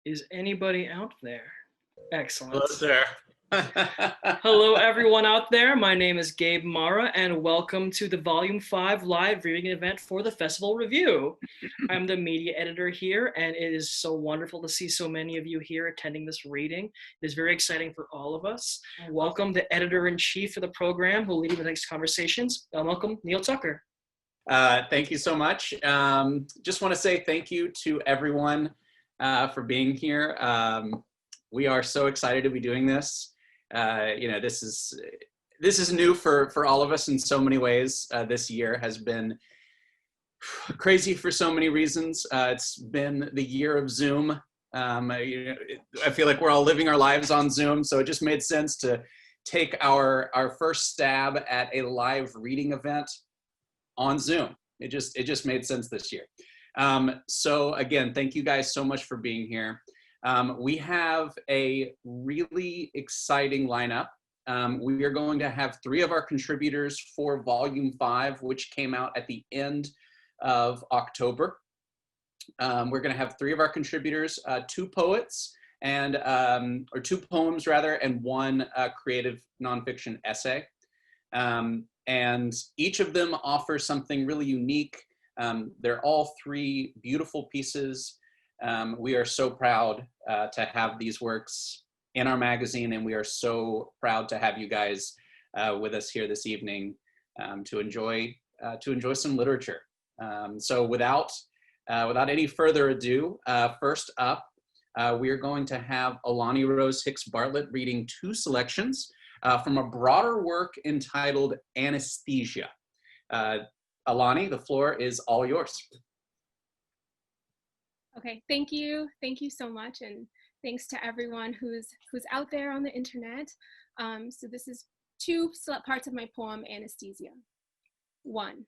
Is anybody out there? Excellent. Hello, sir. Hello, everyone out there. My name is Gabe Mara, and welcome to the Volume 5 live reading event for the Festival Review. I'm the media editor here, and it is so wonderful to see so many of you here attending this reading. It is very exciting for all of us. Welcome the editor-in-chief of the program, who will lead the next conversations. Welcome, Neal Tucker. Thank you so much. Just want to say thank you to everyone for being here. We are so excited to be doing this. This is new for all of us in so many ways. This year has been crazy for so many reasons. It's been the year of Zoom. I feel like we're all living our lives on Zoom, so it just made sense to take our first stab at a live reading event on Zoom. It just made sense this year. So again, thank you guys so much for being here. We have a really exciting lineup. We are going to have 3 of our contributors for Volume 5, which came out at the end of October. We're going to have 3 of our contributors, 2 poets and or 2 poems rather, and 1 creative nonfiction essay. And each of them offers something really unique. They're all 3 beautiful pieces. We are so proud to have these works in our magazine, and we are so proud to have you guys with us here this evening to enjoy some literature. So without any further ado, first up, we are going to have Alani Rose Hicks-Bartlett reading 2 selections from a broader work entitled Anesthesia. Alani, the floor is all yours. Okay, thank you so much, and thanks to everyone who's out there on the internet. So this is 2 parts of my poem, Anesthesia. 1.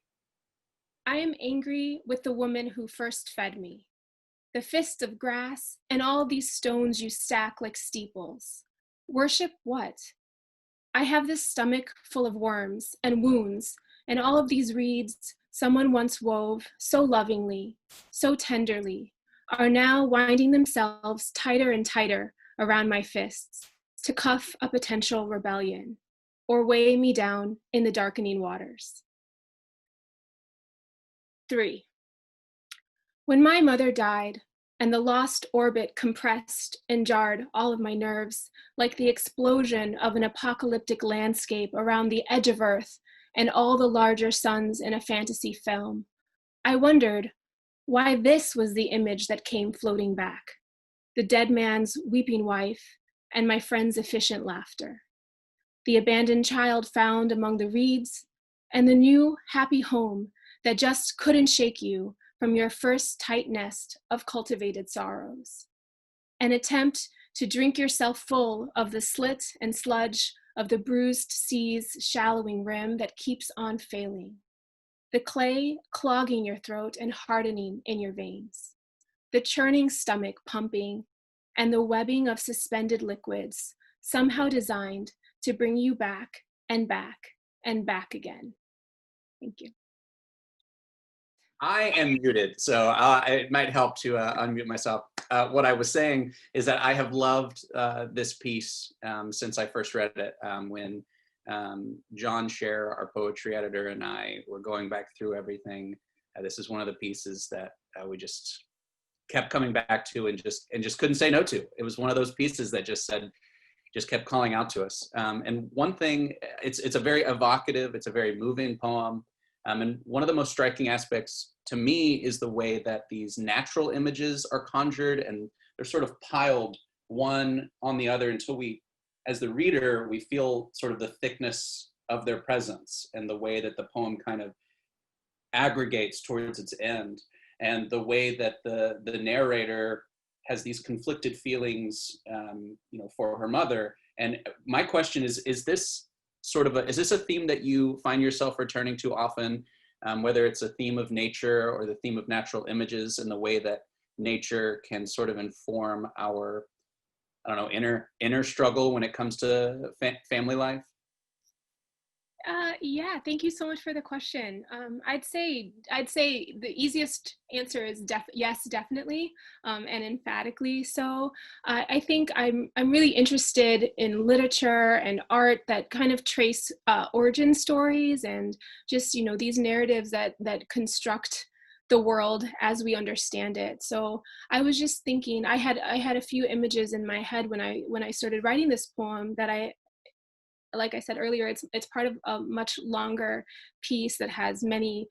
I am angry with the woman who first fed me. The fist of grass and all these stones you stack like steeples. Worship what? I have this stomach full of worms and wounds, and all of these reeds someone once wove so lovingly, so tenderly, are now winding themselves tighter and tighter around my fists to cuff a potential rebellion or weigh me down in the darkening waters. 3. When my mother died and the lost orbit compressed and jarred all of my nerves like the explosion of an apocalyptic landscape around the edge of Earth and all the larger suns in a fantasy film, I wondered why this was the image that came floating back, the dead man's weeping wife and my friend's efficient laughter, the abandoned child found among the reeds, and the new happy home that just couldn't shake you from your first tight nest of cultivated sorrows. An attempt to drink yourself full of the slit and sludge of the bruised sea's shallowing rim that keeps on failing. The clay clogging your throat and hardening in your veins, the churning stomach pumping, and the webbing of suspended liquids somehow designed to bring you back and back and back again. Thank you. I am muted, so it might help to unmute myself. What I was saying is that I have loved this piece since I first read it when John Scher, our poetry editor, and I were going back through everything. This is one of the pieces that we just kept coming back to and just couldn't say no to. It was one of those pieces that just kept calling out to us. And one thing, it's a very evocative, it's a very moving poem. And one of the most striking aspects to me is the way that these natural images are conjured, and they're sort of piled one on the other until we, as the reader, we feel sort of the thickness of their presence and the way that the poem kind of aggregates towards its end, and the way that the narrator has these conflicted feelings, for her mother. And my question is this a theme that you find yourself returning to often, whether it's a theme of nature or the theme of natural images, and the way that nature can sort of inform our, inner struggle when it comes to family life? Yeah, thank you so much for the question. I'd say the easiest answer is yes, definitely, and emphatically so. I think I'm really interested in literature and art that kind of trace origin stories and just these narratives that construct the world as we understand it. So I was just thinking, I had a few images in my head when I started writing this poem that like I said earlier, it's part of a much longer piece that has many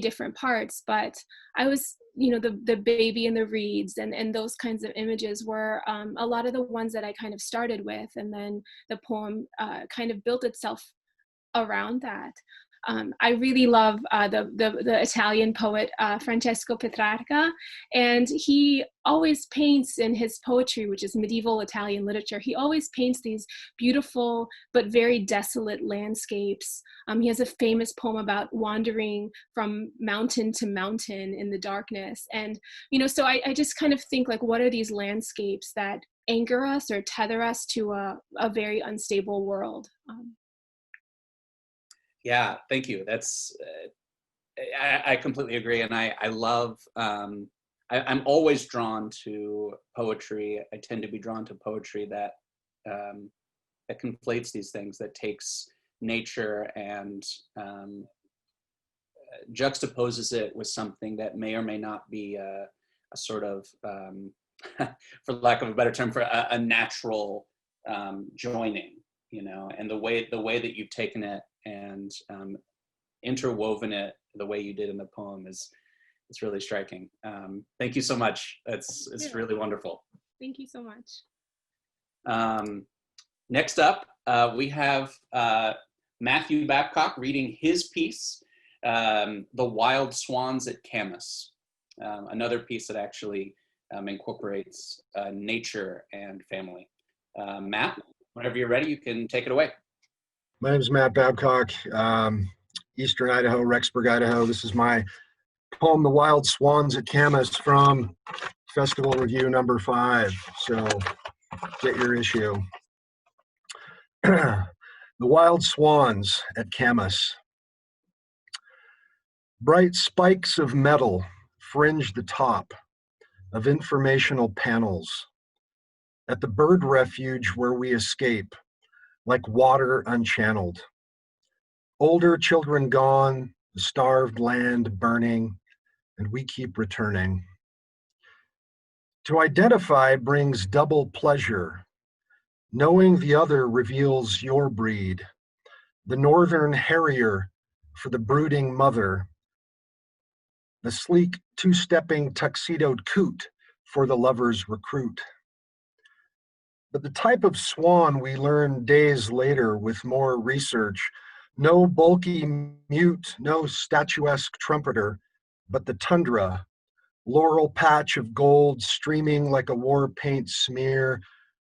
different parts. But I was, the baby in the reeds and those kinds of images were a lot of the ones that I kind of started with, and then the poem kind of built itself around that. I really love the Italian poet Francesco Petrarca, and he always paints in his poetry, which is medieval Italian literature. He always paints these beautiful but very desolate landscapes. He has a famous poem about wandering from mountain to mountain in the darkness, and so I just kind of think, like, what are these landscapes that anchor us or tether us to a very unstable world? Yeah, thank you. That's I completely agree, and I love. I'm always drawn to poetry. I tend to be drawn to poetry that that conflates these things, that takes nature and juxtaposes it with something that may or may not be a sort of, for lack of a better term, for a natural joining, and the way that you've taken it and interwoven it the way you did in the poem it's really striking. Thank you so much. It's really wonderful. Thank you so much. Next up, we have Matthew Babcock reading his piece, The Wild Swans at Camas, another piece that actually incorporates nature and family. Matt, whenever you're ready, you can take it away. My name is Matt Babcock, Eastern Idaho, Rexburg, Idaho. This is my poem, The Wild Swans at Camas, from Festival Review number 5. So get your issue. The Wild Swans at Camas. Bright spikes of metal fringe the top of informational panels at the bird refuge where we escape, like water unchanneled. Older children gone, the starved land burning, and we keep returning. To identify brings double pleasure. Knowing the other reveals your breed, the northern harrier for the brooding mother, the sleek two-stepping tuxedoed coot for the lover's recruit. But the type of swan we learn days later with more research, no bulky mute, no statuesque trumpeter, but the tundra, laurel patch of gold streaming like a war paint smear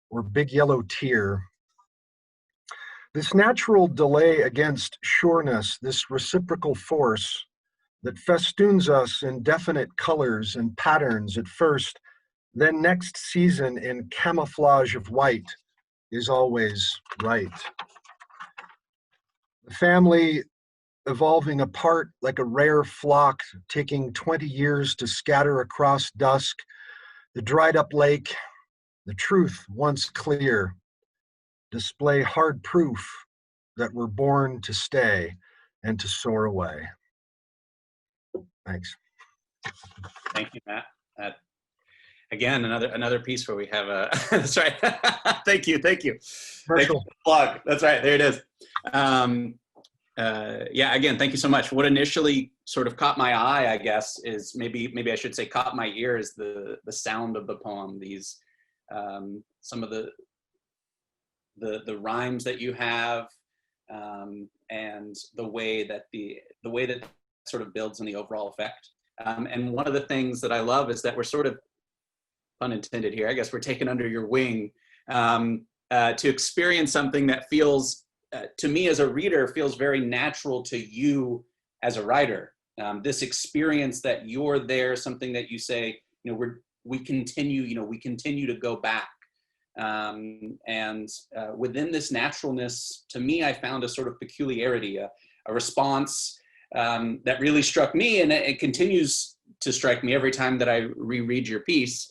or big yellow tear. This natural delay against sureness, this reciprocal force that festoons us in definite colors and patterns at first, then next season in camouflage of white, is always right. The family evolving apart like a rare flock, taking 20 years to scatter across dusk, the dried up lake, the truth once clear, display hard proof that we're born to stay and to soar away. Thanks. Thank you, Matt. Again, another piece where we have a, that's right. Thank you. Thank you for the plug. That's right, there it is. Yeah, again, thank you so much. What initially sort of caught my eye, I guess, is maybe I should say caught my ear, is the sound of the poem. These, some of the rhymes that you have, and the way that sort of builds on the overall effect. And one of the things that I love is that we're sort of, pun intended here, I guess we're taken under your wing to experience something that feels, to me as a reader, feels very natural to you as a writer. This experience that you're there, something that you say, we continue to go back. Within this naturalness, to me, I found a sort of peculiarity, a response that really struck me, and it continues to strike me every time that I reread your piece,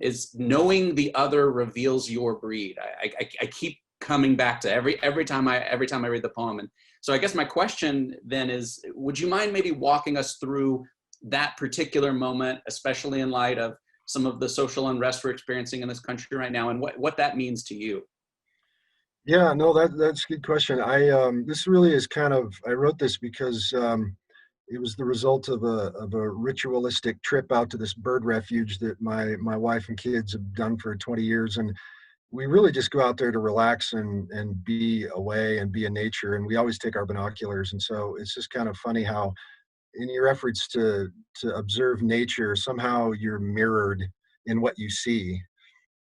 is knowing the other reveals your breed. I keep coming back to every time I read the poem. And so I guess my question then is, would you mind maybe walking us through that particular moment, especially in light of some of the social unrest we're experiencing in this country right now, and what that means to you? Yeah, no, that's a good question. This really is kind of, I wrote this because it was the result of a ritualistic trip out to this bird refuge that my wife and kids have done for 20 years. And we really just go out there to relax and be away and be in nature. And we always take our binoculars. And so it's just kind of funny how in your efforts to observe nature, somehow you're mirrored in what you see.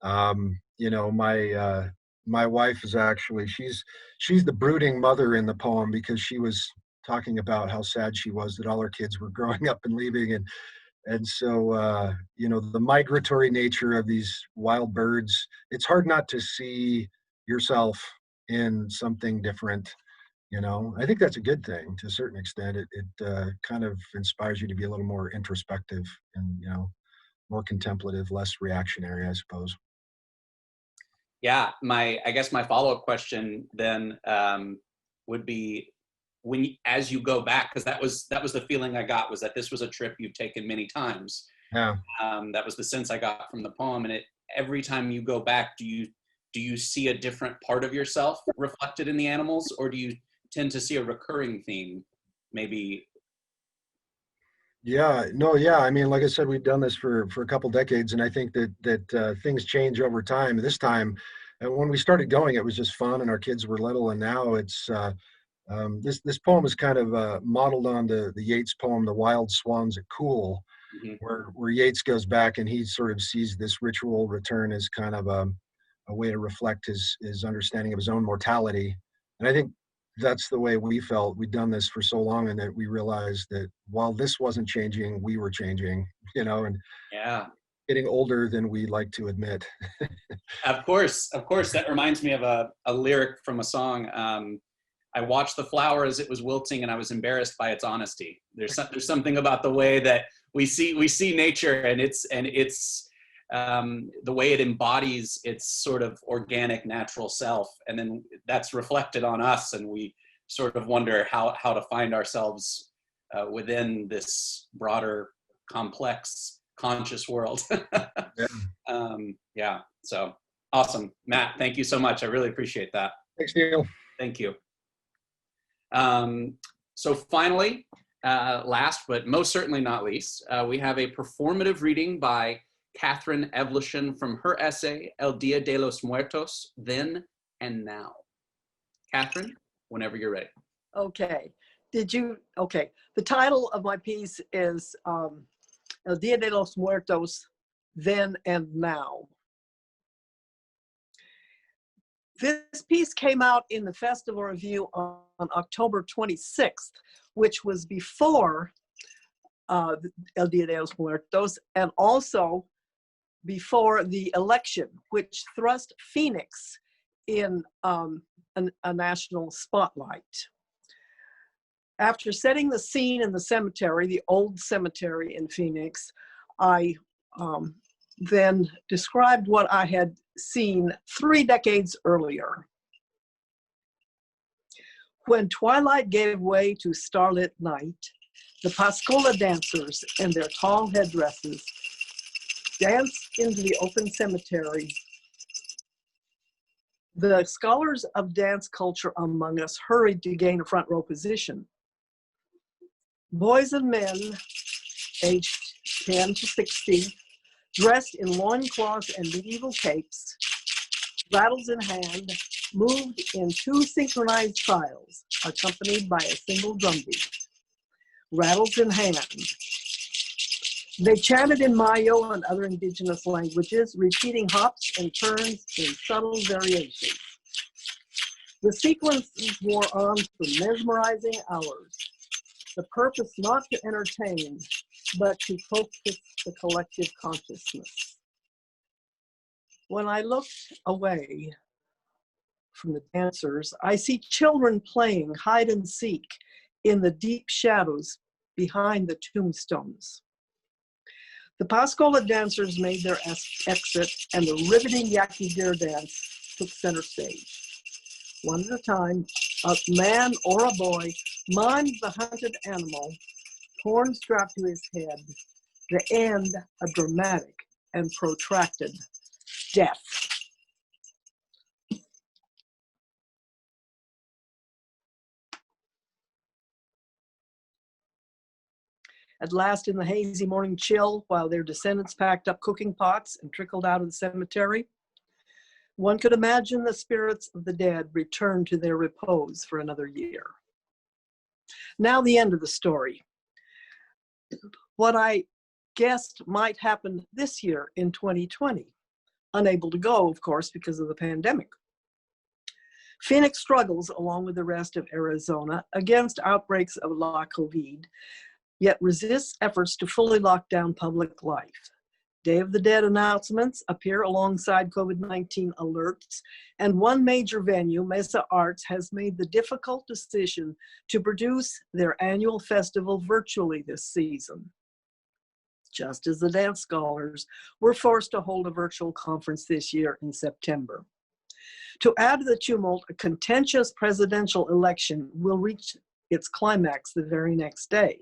You know, my wife is actually, she's the brooding mother in the poem, because she was talking about how sad she was that all her kids were growing up and leaving. And so, you know, the migratory nature of these wild birds, it's hard not to see yourself in something different. You know, I think that's a good thing to a certain extent. It kind of inspires you to be a little more introspective and, you know, more contemplative, less reactionary, I suppose. Yeah, I guess my follow-up question then would be, as you go back, because that was the feeling I got, was that this was a trip you've taken many times. Yeah. That was the sense I got from the poem. And every time you go back, do you see a different part of yourself reflected in the animals, or do you tend to see a recurring theme, maybe? Yeah, no, yeah. I mean, like I said, we've done this for a couple decades, and I think that things change over time. This time, when we started going, it was just fun, and our kids were little, and now it's this poem is kind of modeled on the Yeats poem, "The Wild Swans at Cool," Mm-hmm. where Yeats goes back and he sort of sees this ritual return as kind of a way to reflect his understanding of his own mortality. And I think that's the way we felt. We'd done this for so long, and that we realized that while this wasn't changing, we were changing, you know, and Yeah. getting older than we like to admit. Of course. That reminds me of a lyric from a song. I watched the flower as it was wilting, and I was embarrassed by its honesty. There's something about the way that we see nature, and it's the way it embodies its sort of organic, natural self, and then that's reflected on us, and we sort of wonder how to find ourselves within this broader, complex, conscious world. Yeah. So awesome, Matt. Thank you so much. I really appreciate that. Thanks, Neal. Thank you. So finally, last but most certainly not least, we have a performative reading by Catherine Evleshin from her essay, El Dia de los Muertos, Then and Now. Catherine, whenever you're ready. Okay. Okay. The title of my piece is El Dia de los Muertos, Then and Now. This piece came out in the Festival Review on October 26th, which was before El Dia de los Muertos, and also before the election, which thrust Phoenix in a national spotlight. After setting the scene in the cemetery, the old cemetery in Phoenix, I then described what I had seen 3 decades earlier. When twilight gave way to starlit night, the Pascola dancers in their tall headdresses danced into the open cemetery. The scholars of dance culture among us hurried to gain a front row position. Boys and men, aged 10 to 60, dressed in loincloths and medieval capes, rattles in hand, moved in 2 synchronized files, accompanied by a single drumbeat. Rattles in hand. They chanted in Mayo and other indigenous languages, repeating hops and turns in subtle variations. The sequences wore on for mesmerizing hours, the purpose not to entertain, but to focus the collective consciousness. When I looked away from the dancers, I see children playing hide and seek in the deep shadows behind the tombstones. The Pascola dancers made their exit, and the riveting Yaqui Deer dance took center stage. One at a time, a man or a boy mimed the hunted animal, horns strapped to his head, the end a dramatic and protracted death. At last, in the hazy morning chill, while their descendants packed up cooking pots and trickled out of the cemetery, one could imagine the spirits of the dead return to their repose for another year. Now the end of the story. What I guessed might happen this year in 2020. Unable to go, of course, because of the pandemic. Phoenix struggles, along with the rest of Arizona, against outbreaks of La COVID, yet resists efforts to fully lock down public life. Day of the Dead announcements appear alongside COVID-19 alerts, and one major venue, Mesa Arts, has made the difficult decision to produce their annual festival virtually this season, just as the dance scholars were forced to hold a virtual conference this year in September. To add to the tumult, a contentious presidential election will reach its climax the very next day.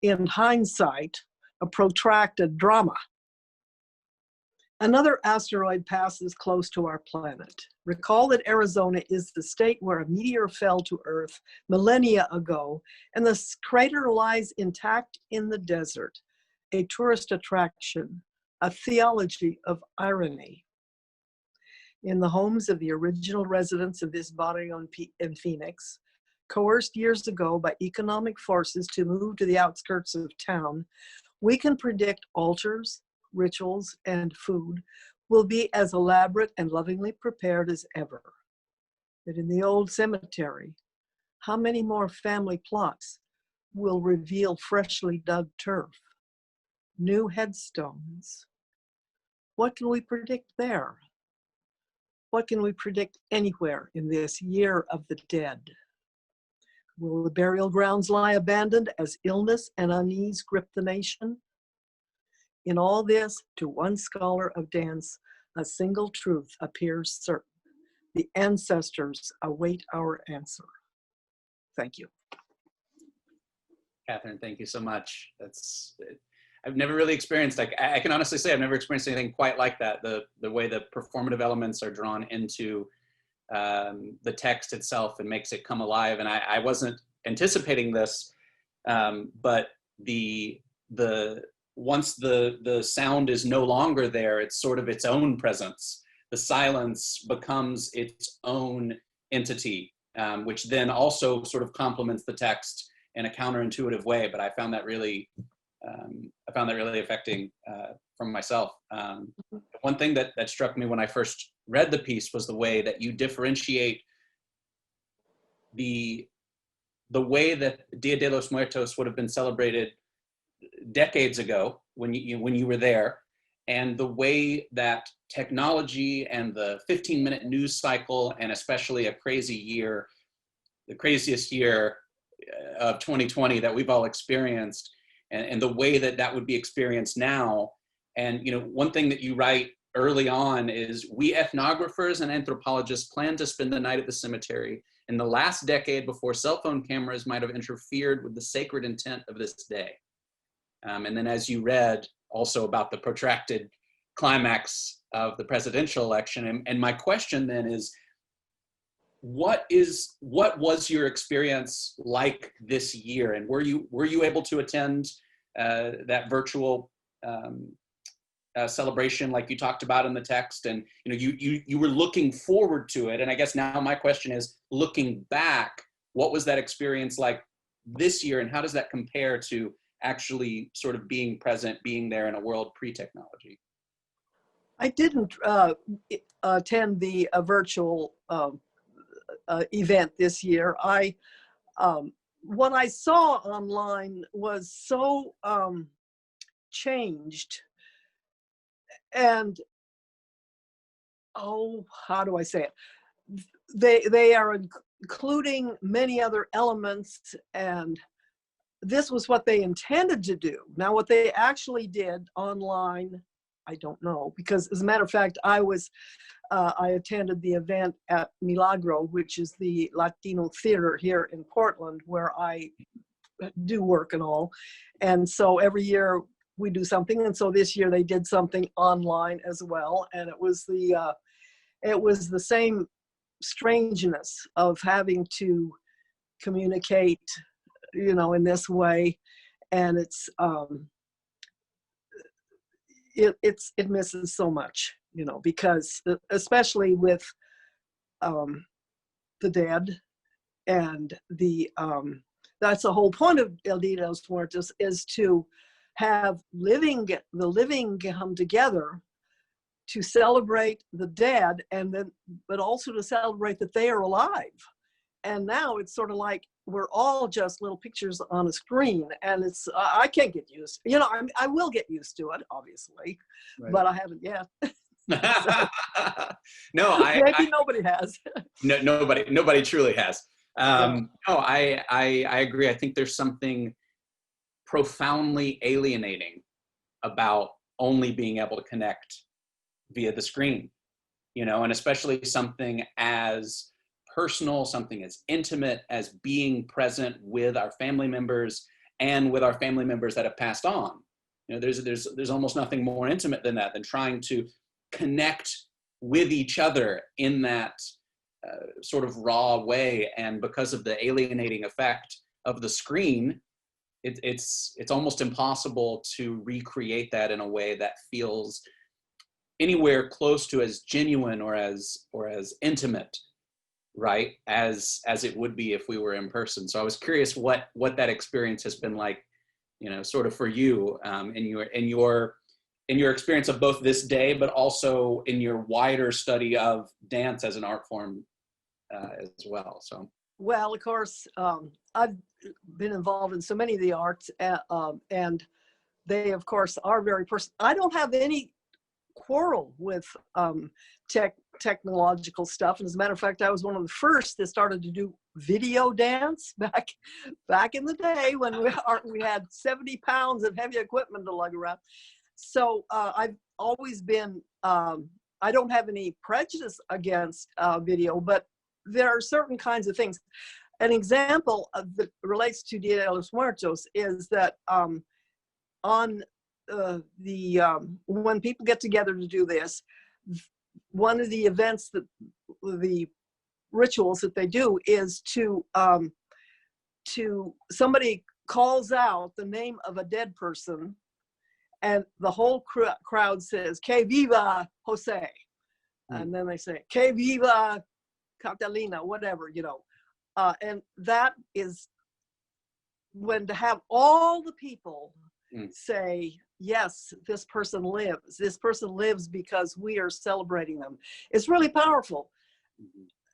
In hindsight, a protracted drama. Another asteroid passes close to our planet. Recall that Arizona is the state where a meteor fell to Earth millennia ago, and the crater lies intact in the desert, a tourist attraction, a theology of irony. In the homes of the original residents of this barrio in Phoenix, coerced years ago by economic forces to move to the outskirts of town, we can predict altars, rituals, and food will be as elaborate and lovingly prepared as ever. But in the old cemetery, how many more family plots will reveal freshly dug turf, new headstones? What can we predict there? What can we predict anywhere in this year of the dead? Will the burial grounds lie abandoned as illness and unease grip the nation? In all this, to one scholar of dance, a single truth appears certain. The ancestors await our answer. Thank you. Catherine, thank you so much. I've never really experienced, like, I can honestly say I've never experienced anything quite like that. The way the performative elements are drawn into the text itself and makes it come alive. And I wasn't anticipating this, but once the sound is no longer there, it's sort of its own presence. The silence becomes its own entity, which then also sort of complements the text in a counterintuitive way. But I found that really affecting from myself. One thing that struck me when I first read the piece was the way that you differentiate the way that Dia de los Muertos would have been celebrated decades ago when you were there, and the way that technology and the 15-minute news cycle, and especially a crazy year, the craziest year of 2020 that we've all experienced, and the way that would be experienced now. And one thing that you write early on is, we ethnographers and anthropologists plan to spend the night at the cemetery in the last decade before cell phone cameras might have interfered with the sacred intent of this day. And then as you read also about the protracted climax of the presidential election, and my question then is, what was your experience like this year? And were you able to attend that virtual celebration like you talked about in the text? And you were looking forward to it. And I guess now my question is, looking back, what was that experience like this year, and how does that compare to actually sort of being present, being there in a world pre-technology? I didn't attend the virtual event this year. What I saw online was so changed, and oh, how do I say it? They are including many other elements, and this was what they intended to do. Now, what they actually did online, I don't know, because as a matter of fact, I attended the event at Milagro, which is the Latino theater here in Portland, where I do work and all. And so every year we do something. And so this year they did something online as well. And it was the same strangeness of having to communicate, you know, in this way. And it misses so much, you know, because especially with the dead, and that's the whole point of El Dia de los Muertos, is to have the living come together to celebrate the dead, and then but also to celebrate that they are alive. And now it's sort of like we're all just little pictures on a screen, and I can't get used, you know, I will get used to it, obviously, right. But I haven't yet. No, maybe nobody has. No, nobody truly has. No, I agree. I think there's something profoundly alienating about only being able to connect via the screen, you know, and especially something as personal, something as intimate as being present with our family members and with our family members that have passed on. You know, there's almost nothing more intimate than that, than trying to connect with each other in that sort of raw way. And because of the alienating effect of the screen, it's almost impossible to recreate that in a way that feels anywhere close to as genuine or as intimate, right, as it would be if we were in person. So I was curious what that experience has been like, you know, sort of for you, in your experience of both this day, but also in your wider study of dance as an art form as well. So, well, of course, I've been involved in so many of the arts, and they, of course, are very personal. I don't have any quarrel with technological stuff. And as a matter of fact, I was one of the first that started to do video dance back in the day when we had 70 pounds of heavy equipment to lug around. So I've always been, I don't have any prejudice against video, but there are certain kinds of things. An example that relates to Dia de los Muertos is that on when people get together to do this, one of the events the rituals that they do is to somebody calls out the name of a dead person, and the whole crowd says, "Que viva Jose," and then they say, "Que viva Catalina," whatever, you know, and that is when to have all the people say, yes, this person lives. This person lives because we are celebrating them. It's really powerful.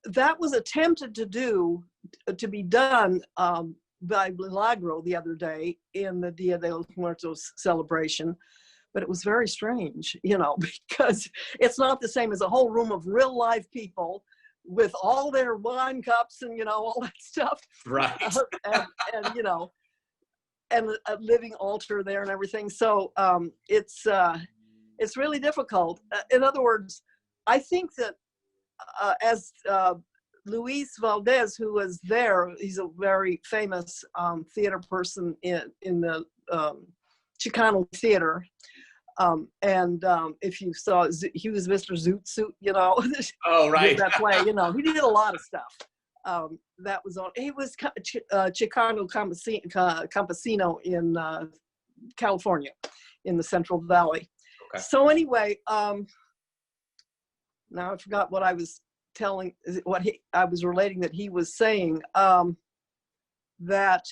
That was attempted to be done by Milagro the other day in the Dia de los Muertos celebration, but it was very strange, you know, because it's not the same as a whole room of real live people with all their wine cups and, you know, all that stuff. Right. And you know, and a living altar there and everything. So it's really difficult. In other words, I think that as Luis Valdez, who was there, he's a very famous theater person in the Chicano theater. And if you saw, he was Mr. Zoot Suit, you know. Oh, right. That play, you know, he did a lot of stuff. That was on. He was Chicano Campesino in California, in the Central Valley. Okay. So anyway, now I forgot what I was telling. I was relating that he was saying that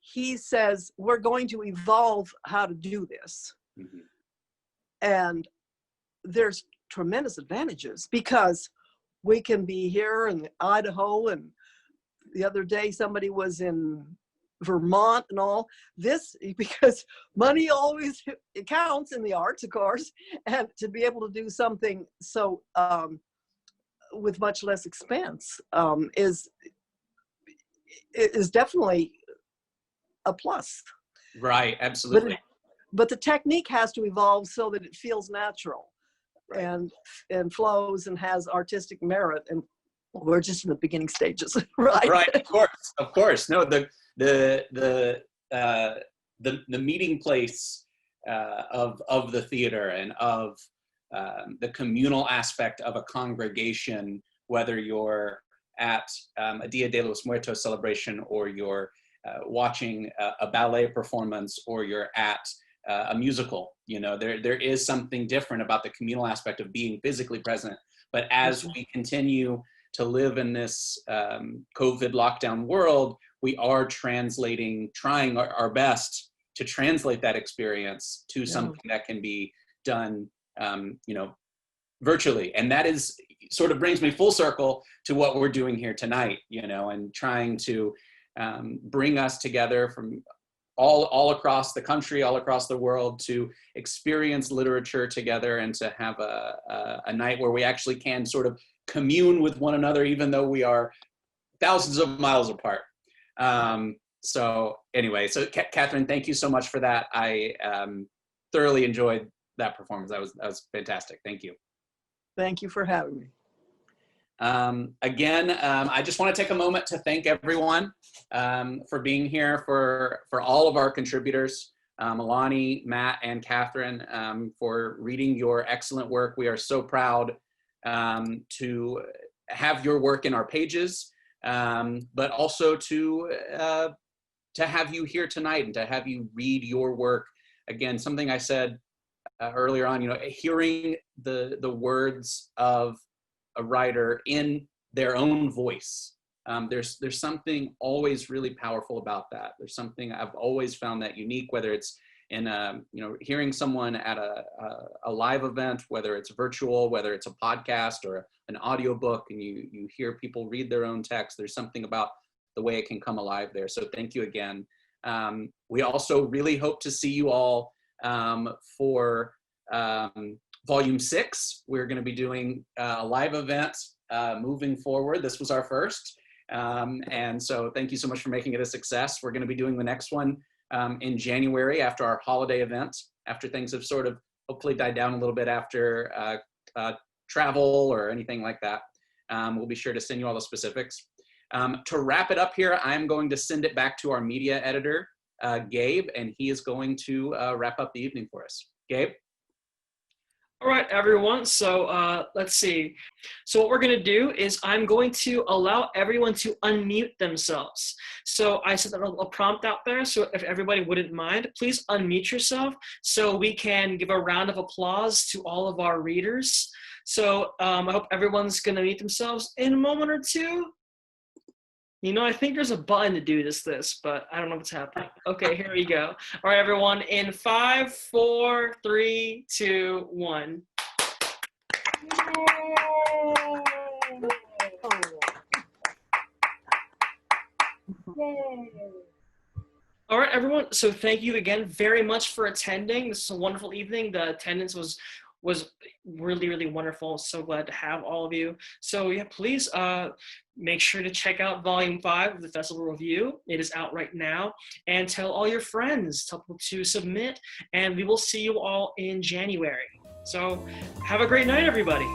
he says we're going to evolve how to do this, and there's tremendous advantages because we can be here in Idaho, and the other day somebody was in Vermont and all this, because money always it counts in the arts, of course, and to be able to do something so with much less expense is definitely a plus. Right, absolutely. But the technique has to evolve so that it feels natural, Right. and flows and has artistic merit, and we're just in the beginning stages, right? Right, of course. No, the meeting place of the theater and of the communal aspect of a congregation, whether you're at a Dia de los Muertos celebration, or you're watching a ballet performance, or you're at a musical. You know, there is something different about the communal aspect of being physically present. But as we continue to live in this COVID lockdown world, we are trying our best to translate that experience to something that can be done, virtually. And that is sort of brings me full circle to what we're doing here tonight, and trying to bring us together from all across the country, all across the world, to experience literature together, and to have a night where we actually can sort of commune with one another, even though we are thousands of miles apart. So anyway, Catherine, thank you so much for that. I thoroughly enjoyed that performance. That was fantastic. Thank you. Thank you for having me. Again, I just want to take a moment to thank everyone for being here, for all of our contributors, Alani, Matt, and Catherine, for reading your excellent work. We are so proud to have your work in our pages, but also to have you here tonight and to have you read your work. Again, something I said earlier on, hearing the words of a writer in their own voice. There's something always really powerful about that. There's something I've always found that unique, whether it's in hearing someone at a live event, whether it's virtual, whether it's a podcast or an audiobook, and you hear people read their own text. There's something about the way it can come alive there. So thank you again. We also really hope to see you all for Volume 6. We're going to be doing a live event moving forward. This was our first. And so thank you so much for making it a success. We're going to be doing the next one in January, after our holiday event, after things have sort of hopefully died down a little bit after travel or anything like that. We'll be sure to send you all the specifics. To wrap it up here, I'm going to send it back to our media editor, Gabe, and he is going to wrap up the evening for us. Gabe? All right, everyone. So let's see. So what we're going to do is I'm going to allow everyone to unmute themselves. So I set a prompt out there. So if everybody wouldn't mind, please unmute yourself so we can give a round of applause to all of our readers. So I hope everyone's going to mute themselves in a moment or two. I think there's a button to do this, but I don't know what's happening. Okay, here we go. All right, everyone, in 5, 4, 3, 2, 1. All right, everyone. So thank you again very much for attending. This is a wonderful evening. The attendance was really, really wonderful. So glad to have all of you. So yeah, please make sure to check out Volume 5 of the Festival Review. It is out right now. And tell all your friends, tell people to submit, and we will see you all in January. So have a great night, everybody.